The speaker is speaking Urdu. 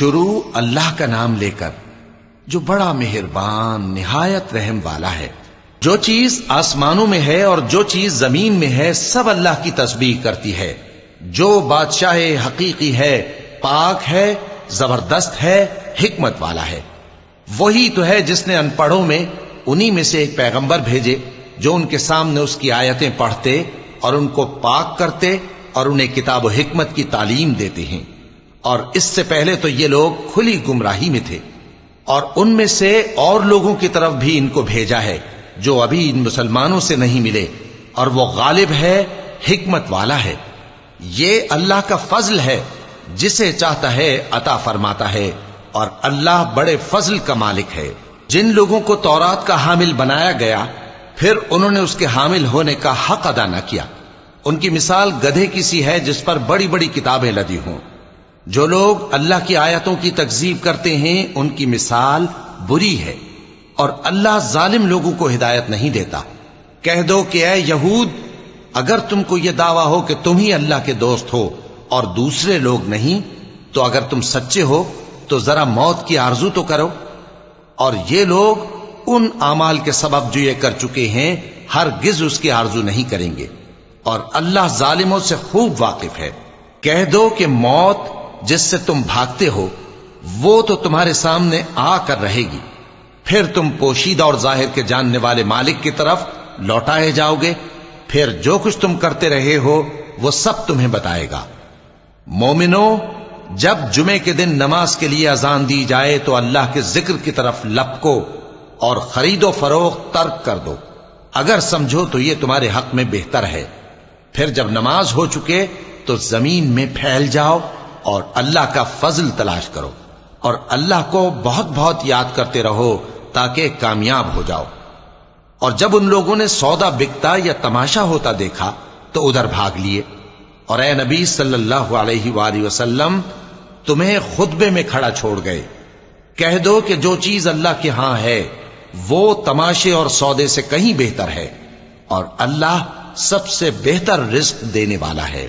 شروع اللہ کا نام لے کر جو بڑا مہربان نہایت رحم والا ہے۔ جو چیز آسمانوں میں ہے اور جو چیز زمین میں ہے سب اللہ کی تسبیح کرتی ہے۔ جو بادشاہ حقیقی ہے، پاک ہے، زبردست ہے، حکمت والا ہے۔ وہی تو ہے جس نے ان پڑھوں میں انہی میں سے ایک پیغمبر بھیجے جو ان کے سامنے اس کی آیتیں پڑھتے اور ان کو پاک کرتے اور انہیں کتاب و حکمت کی تعلیم دیتے ہیں۔ اور اس سے پہلے تو یہ لوگ کھلی گمراہی میں تھے، اور ان میں سے اور لوگوں کی طرف بھی ان کو بھیجا ہے جو ابھی ان مسلمانوں سے نہیں ملے، اور وہ غالب ہے، حکمت والا ہے۔ یہ اللہ کا فضل ہے، جسے چاہتا ہے عطا فرماتا ہے، اور اللہ بڑے فضل کا مالک ہے۔ جن لوگوں کو تورات کا حامل بنایا گیا پھر انہوں نے اس کے حامل ہونے کا حق ادا نہ کیا، ان کی مثال گدھے کی سی ہے جس پر بڑی بڑی کتابیں لدی ہوں۔ جو لوگ اللہ کی آیتوں کی تکذیب کرتے ہیں ان کی مثال بری ہے، اور اللہ ظالم لوگوں کو ہدایت نہیں دیتا۔ کہہ دو کہ اے یہود، اگر تم کو یہ دعویٰ ہو کہ تم ہی اللہ کے دوست ہو اور دوسرے لوگ نہیں، تو اگر تم سچے ہو تو ذرا موت کی آرزو تو کرو۔ اور یہ لوگ ان اعمال کے سبب جو یہ کر چکے ہیں ہرگز اس کی آرزو نہیں کریں گے، اور اللہ ظالموں سے خوب واقف ہے۔ کہہ دو کہ موت جس سے تم بھاگتے ہو وہ تو تمہارے سامنے آ کر رہے گی، پھر تم پوشیدہ اور ظاہر کے جاننے والے مالک کی طرف لوٹائے جاؤ گے، پھر جو کچھ تم کرتے رہے ہو وہ سب تمہیں بتائے گا۔ مومنو، جب جمعے کے دن نماز کے لیے اذان دی جائے تو اللہ کے ذکر کی طرف لپکو اور خرید و فروخت ترک کر دو، اگر سمجھو تو یہ تمہارے حق میں بہتر ہے۔ پھر جب نماز ہو چکے تو زمین میں پھیل جاؤ اور اللہ کا فضل تلاش کرو، اور اللہ کو بہت بہت یاد کرتے رہو تاکہ کامیاب ہو جاؤ۔ اور جب ان لوگوں نے سودا بکتا یا تماشا ہوتا دیکھا تو ادھر بھاگ لیے، اور اے نبی صلی اللہ علیہ وآلہ وسلم تمہیں خطبے میں کھڑا چھوڑ گئے۔ کہہ دو کہ جو چیز اللہ کے ہاں ہے وہ تماشے اور سودے سے کہیں بہتر ہے، اور اللہ سب سے بہتر رزق دینے والا ہے۔